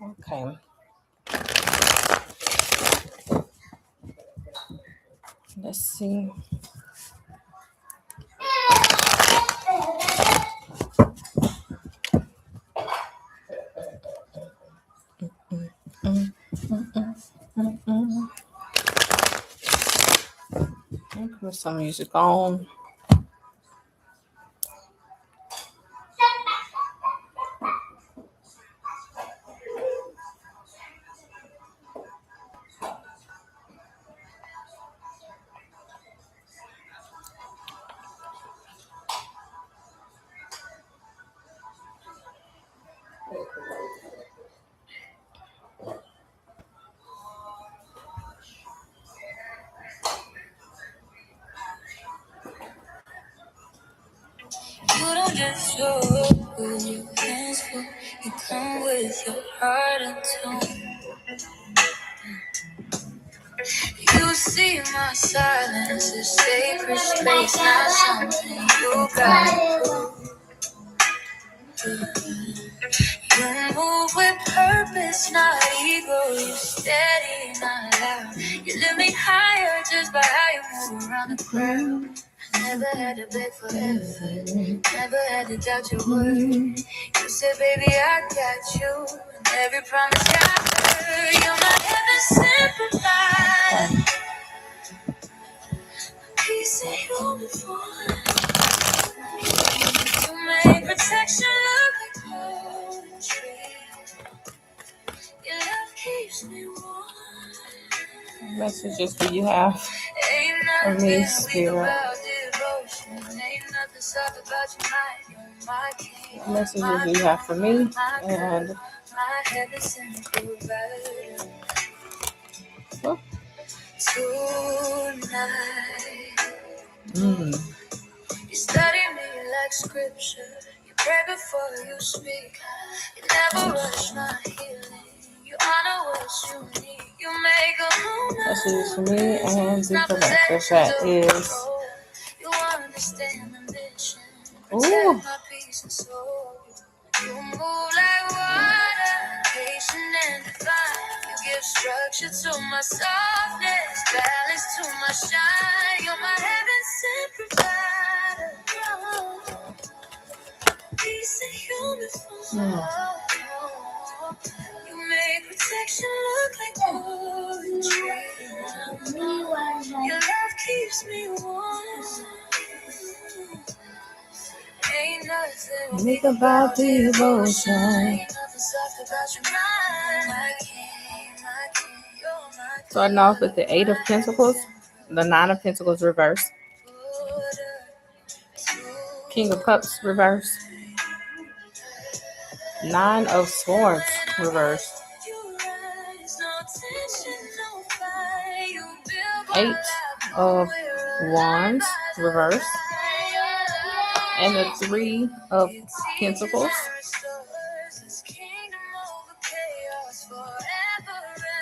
Okay. Let's see. Put some music on. You don't just show up with your hands full. You come with your heart and tone. You see my silence is sacred space, not something you gotta prove. You move with purpose, not ego. You steady, not loud. You lift me higher just by how you move around the crowd. Never had to beg for effort. Never had to doubt your word. You said, baby, I got you. And every promise got heard. You're my heaven sent provider. Peace and uniform. You make protection look like poetry. Your love keeps me warm. What messages do you have for me, Spirit? What messages do you have for me? And oh. You study me like scripture. You pray before you speak. You never rush my healing. You honor what you need. You make a moment. Messages for me and the collective. That is. You understand the mission. Ooh. My peace and soul. You move like water, patient and divine. You give structure to my softness, balance to my shine. You're my heaven sent provider. Peace and uniform. You make protection look like poetry. Your love keeps me warm. Ain't nothing Think about devotion. ain't nothing soft about your mind. My king, you're my Starting off with the 8 of Pentacles, the 9 of Pentacles reverse, King of Cups reverse, 9 of Swords reverse, 8 of Wands reverse, and the 3 of Pentacles,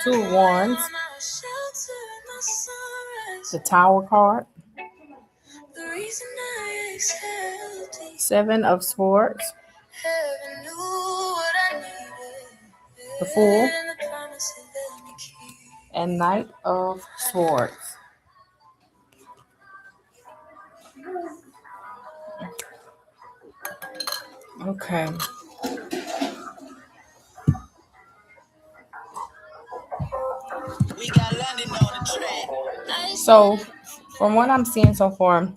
2 of Wands, the Tower card, 7 of Swords, the Fool, and Knight of Swords. Okay. We got London on the track. So, from what I'm seeing so far,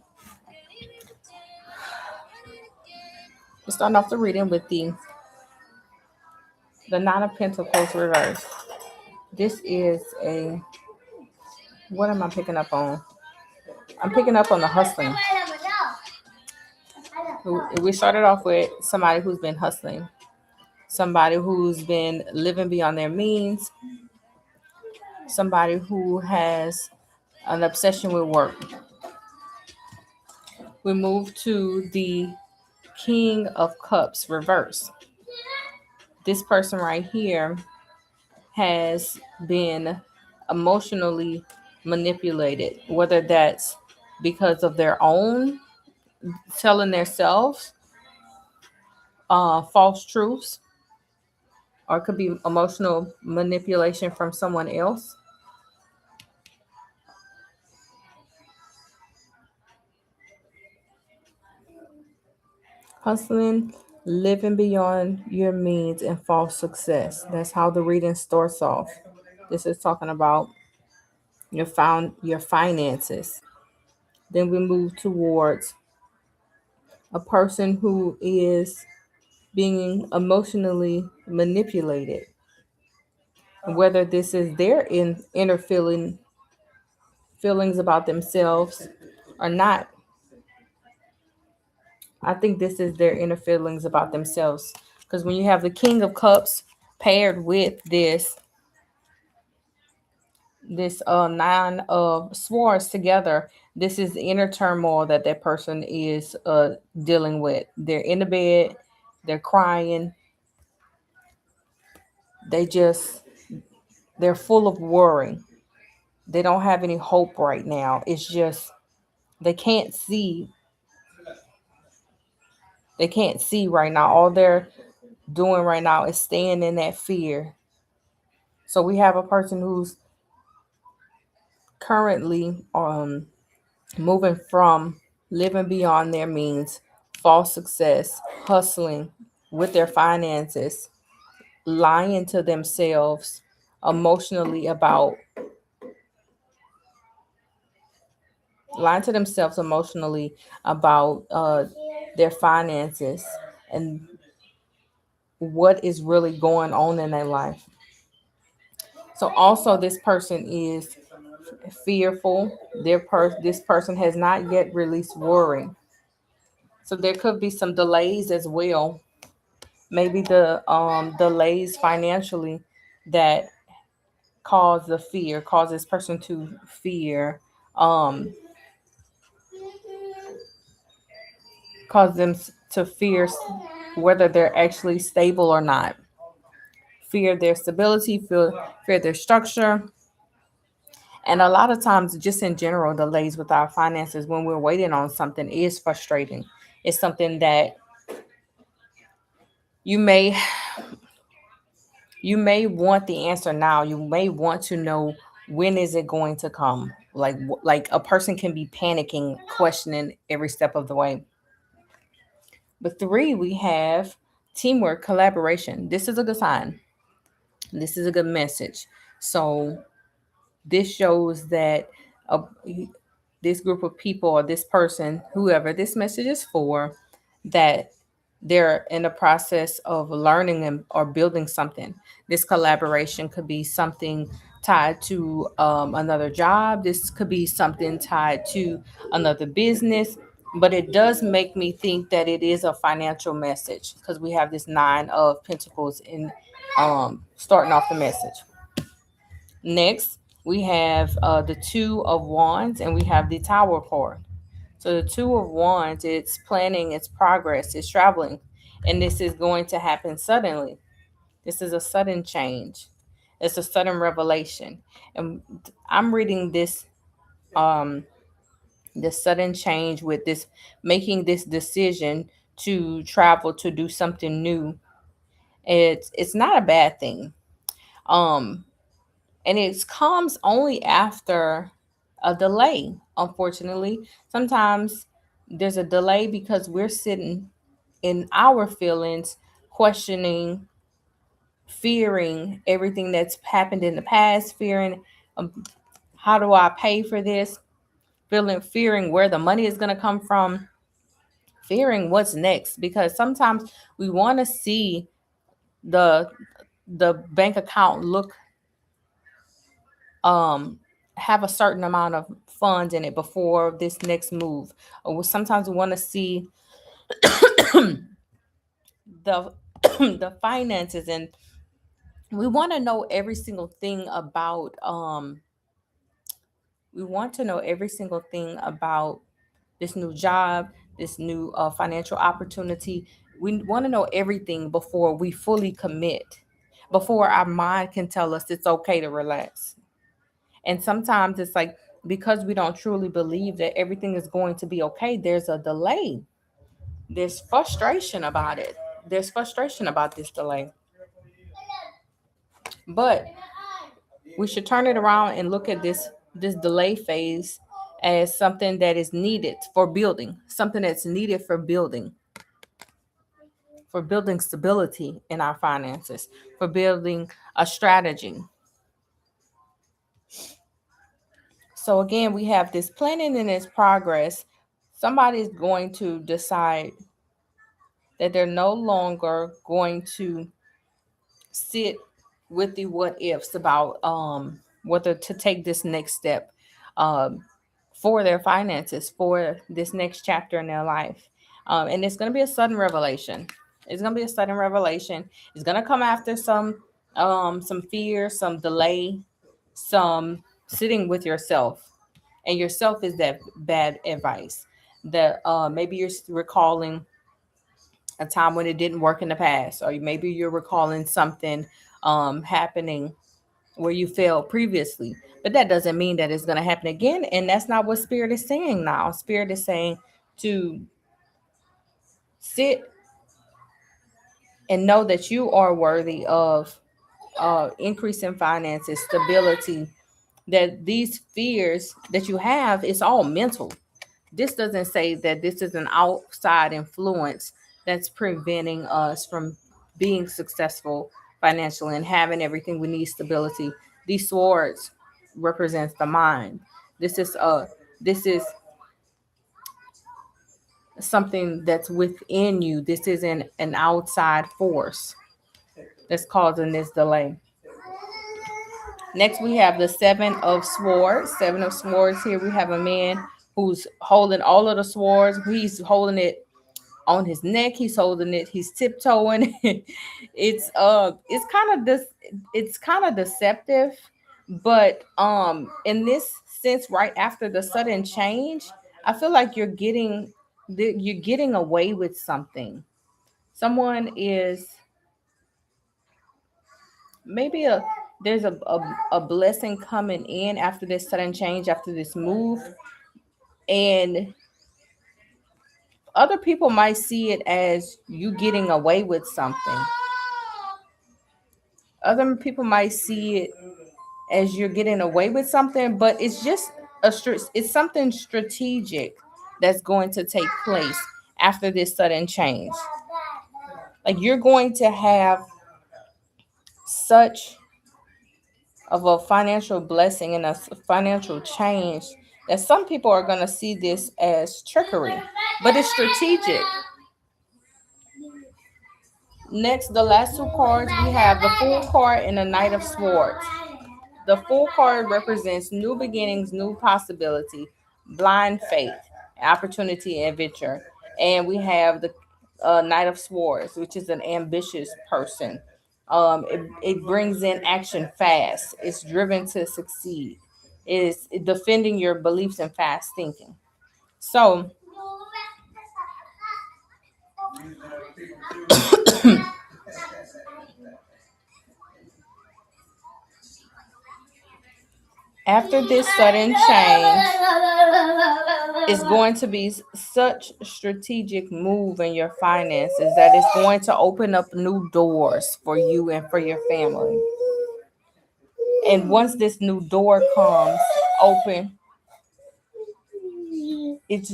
we're starting off the reading with the 9 of Pentacles reverse. This is a, what am I picking up on? I'm picking up on the hustling. We started off with somebody who's been hustling, somebody who's been living beyond their means, somebody who has an obsession with work. We move to the King of Cups reverse. This person right here has been emotionally manipulated, whether that's because of their own telling themselves false truths, or it could be emotional manipulation from someone else. Hustling, living beyond your means, and false success. That's how the reading starts off. This is talking about your finances. Then we move towards a person who is being emotionally manipulated, whether this is their inner feelings about themselves or not. I think this is their inner feelings about themselves, because when you have the King of Cups paired with this nine of swords together, this is the inner turmoil that that person is dealing with. They're in the bed, they're crying, they just they're full of worry. They don't have any hope right now. It's just they can't see, they can't see right now. All they're doing right now is staying in that fear. So we have a person who's currently moving from living beyond their means, false success, hustling with their finances, lying to themselves emotionally about lying to themselves emotionally about their finances and what is really going on in their life. So also this person is fearful. This person has not yet released worry. So there could be some delays as well. Maybe the delays financially that cause this person to fear, um cause them to fear whether they're actually stable or not. Fear their stability, fear their structure. And a lot of times, just in general, delays with our finances when we're waiting on something is frustrating. It's something that you may you may want the answer now. You may want to know when is it going to come. Like a person can be panicking, questioning every step of the way. But three, we have teamwork, collaboration. This is a good sign. This is a good message. So this shows that uh, this group of people or this person, whoever this message is for, that they're in the process of learning or building something. This collaboration could be something tied to another job. This could be something tied to another business. But it does make me think that it is a financial message, because we have this nine of pentacles in starting off the message. Next, we have the two of wands, and we have the tower card. So the two of wands, it's planning, it's progress, it's traveling, and this is going to happen suddenly. This is a sudden change. It's a sudden revelation. And I'm reading um this sudden change with this making this decision to travel to do something new. It's not a bad thing. Um and it comes only after a delay. Unfortunately, sometimes there's a delay because we're sitting in our feelings, questioning, fearing everything that's happened in the past, fearing um, how do I pay for this, fearing where the money is going to come from, fearing what's next. Because sometimes we want to see the bank account look um have a certain amount of funds in it before this next move. Or sometimes we want to see the the finances and We want to know every single thing about we want to know every single thing about this new job, this new financial opportunity. We want to know everything before we fully commit, before our mind can tell us it's okay to relax. And sometimes it's like, because we don't truly believe that everything is going to be okay, there's a delay. There's frustration about it. There's frustration about this delay. But we should turn it around and look at this delay phase as something that is needed for building, something that's needed for building stability in our finances, for building a strategy. So again, we have this planning and its progress. Somebody's going to decide that they're no longer going to sit with the what ifs about whether to take this next step um for their finances, for this next chapter in their life. And it's going to be a sudden revelation. It's going to be a sudden revelation. It's going to come after some fear, some delay, some sitting with yourself. And yourself is that bad advice that maybe you're recalling a time when it didn't work in the past, or maybe you're recalling something happening where you failed previously. But that doesn't mean that it's going to happen again. And that's not what Spirit is saying now. Spirit is saying to sit and know that you are worthy of increase in finances, stability, that these fears that you have is all mental. This doesn't say that this is an outside influence that's preventing us from being successful financially and having everything we need, stability. These swords represents the mind. This is something that's within you. This isn't an outside force that's causing this delay. Next, we have the Seven of Swords. Seven of Swords. Here we have a man who's holding all of the swords. He's holding it on his neck. He's holding it. He's tiptoeing. It's kind of this. It's kind of deceptive, but in this sense, right after the sudden change, I feel like you're getting away with something. Someone is maybe there's a blessing coming in after this sudden change, after this move, and other people might see it as you getting away with something. Other people might see it as you're getting away with something, but it's just it's something strategic that's going to take place after this sudden change. Like, you're going to have such of a financial blessing and a financial change that some people are going to see this as trickery, but it's strategic. Next, the last two cards, we have the Fool card and the Knight of Swords. The Fool card represents new beginnings, new possibility, blind faith, opportunity, and adventure. And we have the Knight of Swords, which is an ambitious person. It brings in action fast. It's driven to succeed. It's defending your beliefs and fast thinking. So after this sudden change, it's going to be such strategic move in your finances that it's going to open up new doors for you and for your family. And once this new door comes open, it's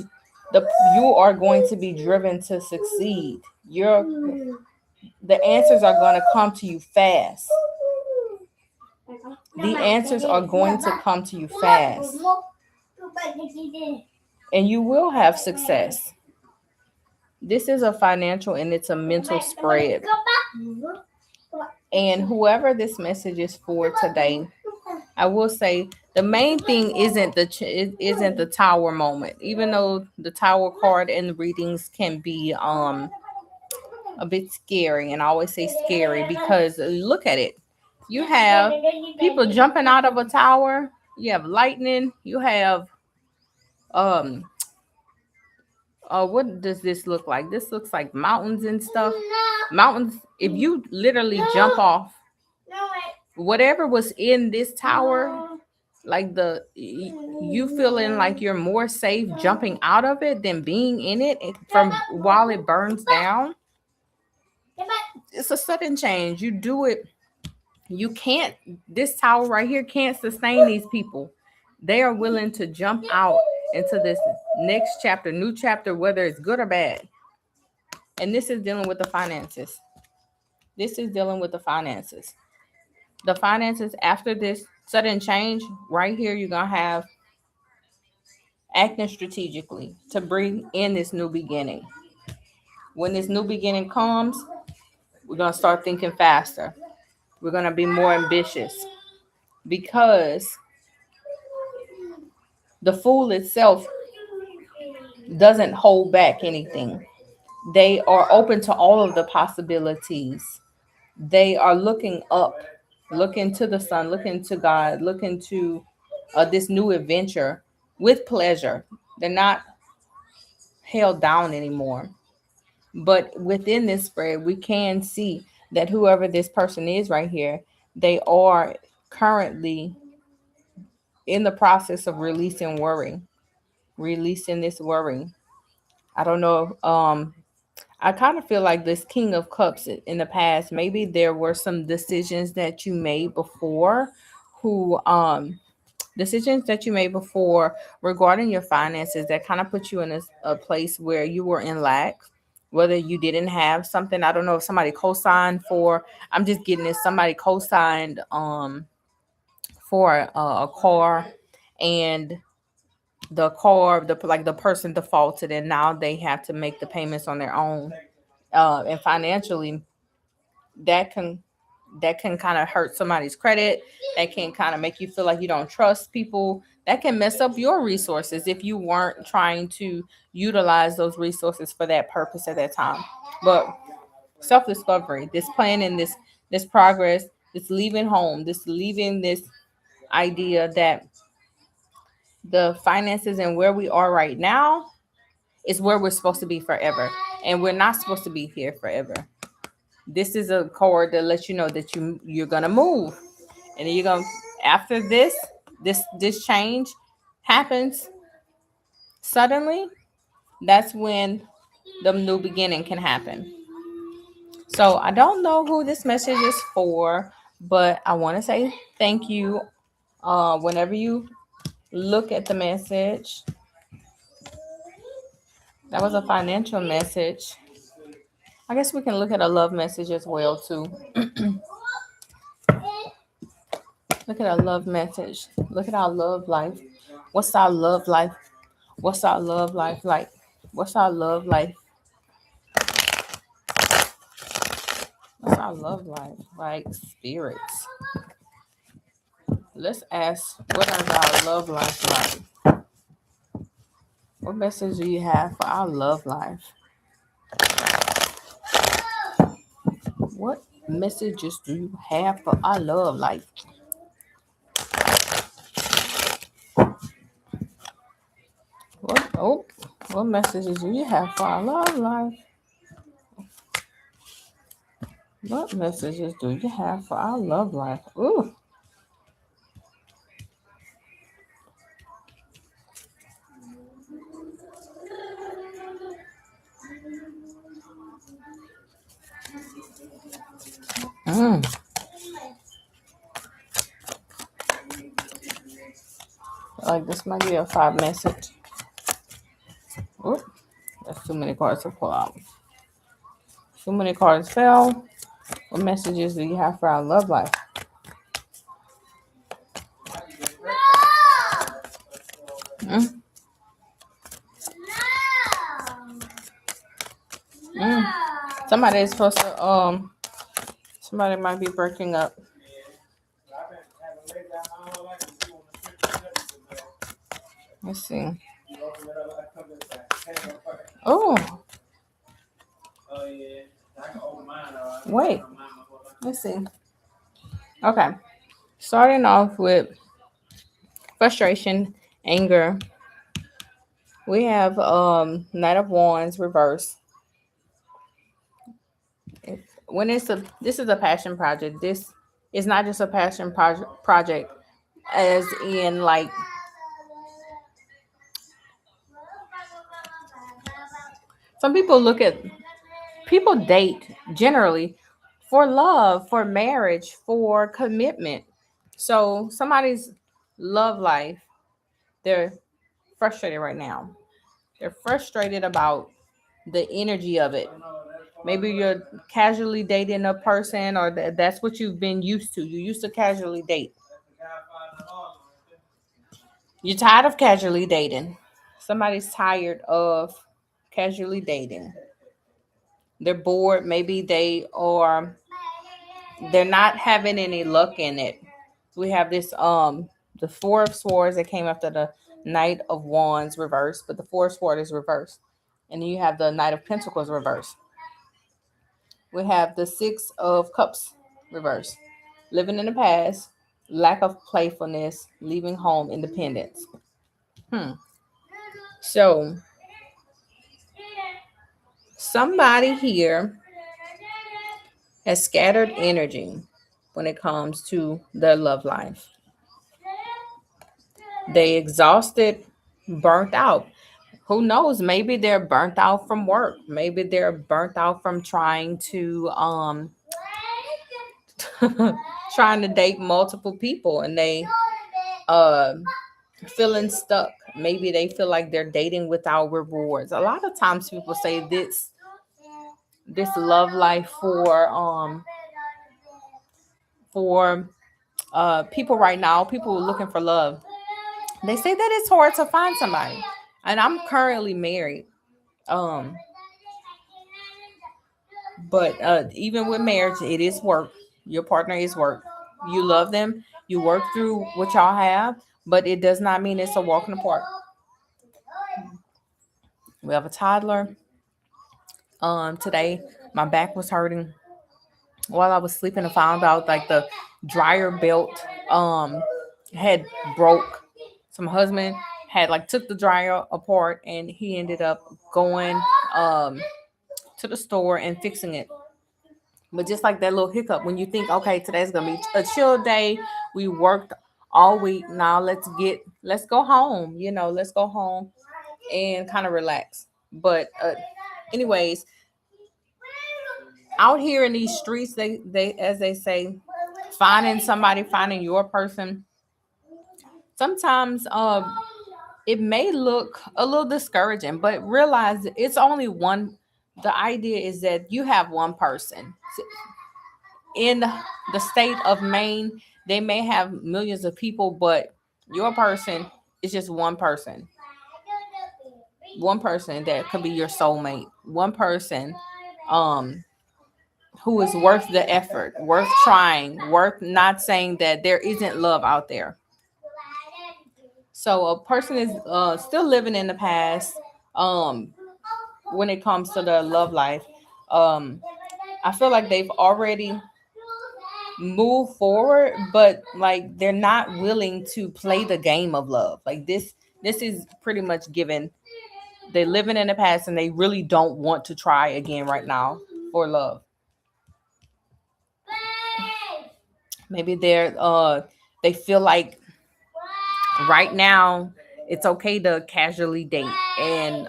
the you are going to be driven to succeed. The answers are going to come to you fast. The answers are going to come to you fast. And you will have success. This is a financial and it's a mental spread. And whoever this message is for today, I will say the main thing isn't the tower moment. Even though the tower card and the readings can be a bit scary, and I always say scary because look at it. You have people jumping out of a tower. You have lightning. You have um what does this look like? This looks like mountains and stuff. Mountains. If you literally jump off, whatever was in this tower, like you feeling like you're more safe jumping out of it than being in it from while it burns down. It's a sudden change. You do it. You can't. This tower right here can't sustain these people. They are willing to jump out into this next chapter, new chapter, whether it's good or bad. And this is dealing with the finances. This is dealing with the finances. The finances after this sudden change right here, you're gonna have acting strategically to bring in this new beginning. When this new beginning comes, we're gonna start thinking faster. We're gonna be more ambitious because the fool itself doesn't hold back anything. They are open to all of the possibilities. They are looking up, looking to the sun, looking to God, looking to this new adventure with pleasure. They're not held down anymore. But within this spread, we can see that whoever this person is right here, they are currently in the process of releasing worry, releasing this worry. I don't know. I kind of feel like this King of Cups in the past, maybe there were some decisions that you made before who decisions that you made before regarding your finances that kind of put you in a place where you were in lack, whether you didn't have something. I don't know if somebody co-signed for, I'm just getting this, somebody co-signed for a car, and the car, the like the person defaulted and now they have to make the payments on their own. And financially, that can that can kind of hurt somebody's credit. That can kind of make you feel like you don't trust people. That can mess up your resources if you weren't trying to utilize those resources for that purpose at that time. But self-discovery, this planning, this progress, this leaving home, this leaving this idea that the finances and where we are right now is where we're supposed to be forever. And we're not supposed to be here forever. This is a card that lets you know that you're gonna move, and then you're gonna, after this change happens suddenly. That's when the new beginning can happen. So I don't know who this message is for, but I want to say thank you. Whenever you look at the message, that was a financial message. I guess we can look at a love message as well too. Look at our love message. Look at our love life. What's our love life? What's our love life like? What's our love life? What's our love life like? Spirits. Let's ask, what is our love life like? What message do you have for our love life? What messages do you have for our love life? What messages do you have for our love life? What messages do you have for our love life? Ooh. Mm. Like this might be a 5 message. Oop. That's too many cards to pull out. Too many cards fell. What messages do you have for our love life? Mm. Mm. Somebody is supposed to somebody might be breaking up. Let's see. Oh, wait. Let's see. Okay. Starting off with frustration, anger. We have Knight of Wands reverse. If, when it's a this is a passion project. This is not just a project as in like some people look at people date generally for love, for marriage, for commitment. So somebody's love life, they're frustrated right now. They're frustrated about the energy of it. Maybe you're casually dating a person, or that's what you've been used to. You used to casually date. You're tired of casually dating. Somebody's tired of casually dating. They're bored. Maybe they're not having any luck in it. We have this the Four of Swords that came after the Knight of Wands reversed, but the Four of Swords is reversed. And then you have the Knight of Pentacles reversed. We have the Six of Cups reversed. Living in the past, lack of playfulness, leaving home, independence. So somebody here has scattered energy when it comes to their love life. They exhausted, burnt out. Who knows? Maybe they're burnt out from work. Maybe they're burnt out from trying to trying to date multiple people, and they uh feeling stuck. Maybe they feel like they're dating without rewards. A lot of times people say this love life for people right now, people looking for love. They say that it's hard to find somebody. And I'm currently married. Um but even with marriage, it is work. Your partner is work. You love them, you work through what y'all have, but it does not mean it's a walk in the park. We have a toddler. Today my back was hurting while I was sleeping. I found out like the dryer belt had broke. Some husband had like took the dryer apart, and he ended up going um to the store and fixing it. But just like that little hiccup, when you think, okay, today's gonna be a chill day, we worked all week. Now let's go home. Let's go home and kind of relax. But anyways, out here in these streets, they as they say, finding your person. Sometimes it may look a little discouraging, but realize it's only one. The idea is that you have one person in the state of Maine. They may have millions of people, but your person is just one person. One person that could be your soulmate. One person um who is worth the effort, worth trying, worth not saying that there isn't love out there. So a person is still living in the past um when it comes to their love life. Um I feel like they've already moved forward, but like they're not willing to play the game of love. Like this is pretty much given. They're living in the past and they really don't want to try again right now for love. Maybe they feel like right now it's okay to casually date, and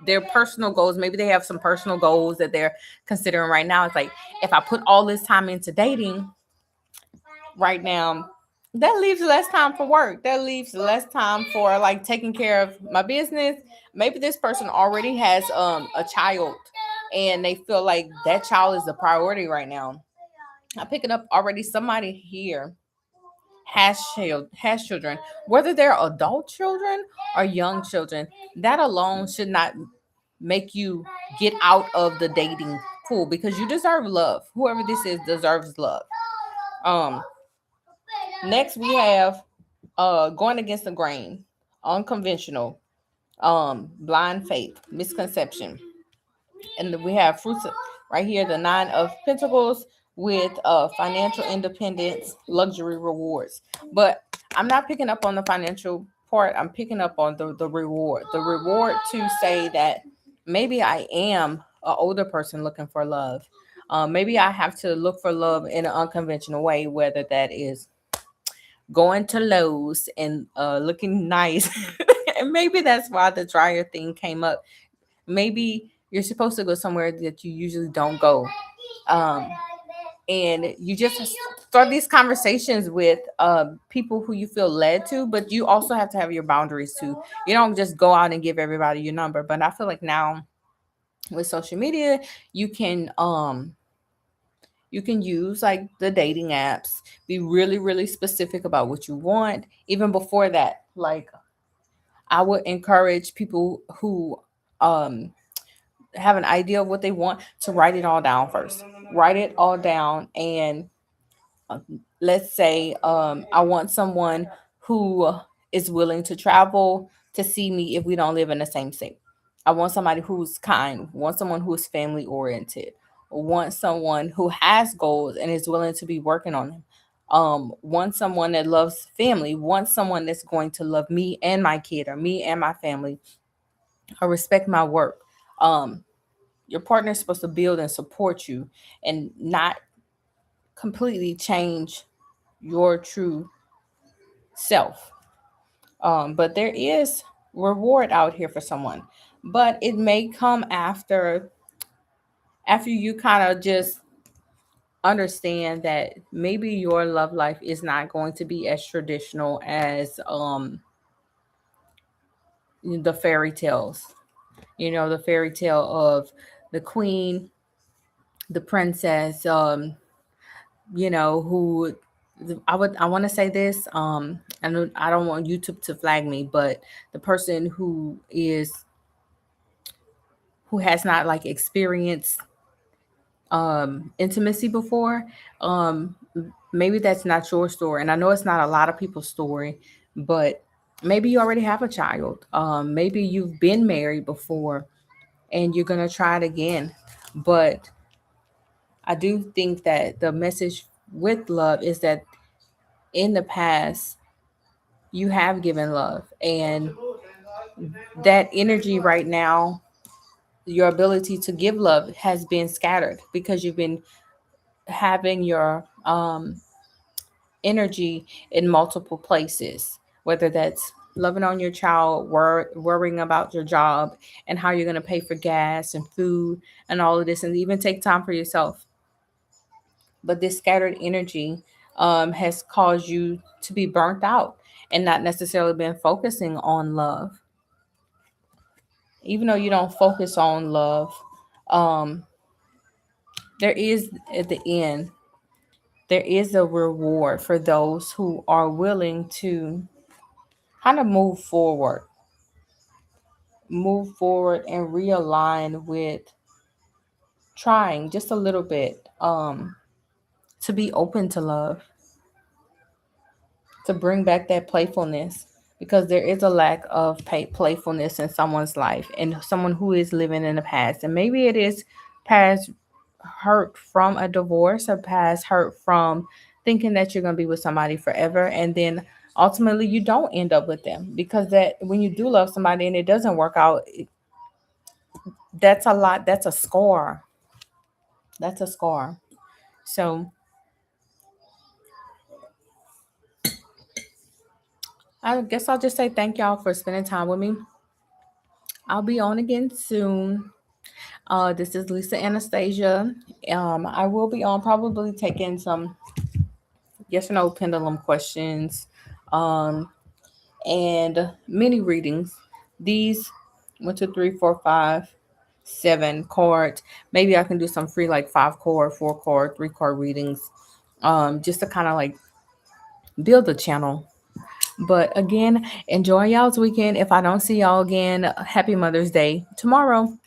their personal goals, maybe they have some personal goals that they're considering right now. It's like, if I put all this time into dating right now, that leaves less time for work, that leaves less time for like taking care of my business. Maybe this person already has a child, and they feel like that child is the priority right now. I'm picking up already somebody here has children, whether they're adult children or young children. That alone should not make you get out of the dating pool, because you deserve love. Whoever this is deserves love. Um, Next we have going against the grain, unconventional, blind faith, misconception, and we have fruits right here. The Nine of Pentacles, with financial independence, luxury rewards. But I'm not picking up on the financial part. I'm picking up on the reward. The reward to say that maybe I am an older person looking for love. Maybe I have to look for love in an unconventional way, whether that is going to Lowe's and looking nice. And maybe that's why the dryer thing came up. Maybe you're supposed to go somewhere that you usually don't go. Um, and you just start these conversations with people who you feel led to, but you also have to have your boundaries too. You don't just go out and give everybody your number. But I feel like now with social media, you can um you can use like the dating apps, be really, really specific about what you want. Even before that, like I would encourage people who um have an idea of what they want to write it all down first. Write it all down and uh, let's say I want someone who is willing to travel to see me if we don't live in the same state. I want somebody who's kind, want someone who's family oriented, want someone who has goals and is willing to be working on them. Want someone that loves family, want someone that's going to love me and my kid or me and my family or respect my work. Um, your partner is supposed to build and support you and not completely change your true self. But there is reward out here for someone, but it may come after you kind of just understand that maybe your love life is not going to be as traditional as the fairy tales. You know, the fairy tale of the queen, the princess, who I want to say this. I don't want YouTube to flag me, but the person who has not like experienced intimacy before, um, maybe that's not your story, and I know it's not a lot of people's story, but maybe you already have a child. Maybe you've been married before, and you're gonna try it again, but I do think that the message with love is that in the past you have given love and that energy right now, your ability to give love has been scattered because you've been having your energy in multiple places, whether that's loving on your child, worrying about your job and how you're going to pay for gas and food and all of this, and even take time for yourself. But this scattered energy has caused you to be burnt out and not necessarily been focusing on love. Even though you don't focus on love, um, there is at the end, there is a reward for those who are willing to kind of move forward and realign with trying just a little bit to be open to love, to bring back that playfulness, because there is a lack of playfulness in someone's life and someone who is living in the past, and maybe it is past hurt from a divorce or past hurt from thinking that you're going to be with somebody forever, and then ultimately you don't end up with them, because that when you do love somebody and it doesn't work out, that's a lot. That's a score. That's a score. So I guess I'll just say thank y'all for spending time with me. I'll be on again soon. This is Lisa Anastasia. I will be on probably taking some yes or no pendulum questions, um, and mini readings. These 1, 2, 3, 4, 5, 7 cards. Maybe I can do some free like 5 card, 4 card, 3 card readings, just to kind of like build the channel. But again, enjoy y'all's weekend. If I don't see y'all again, happy Mother's Day tomorrow.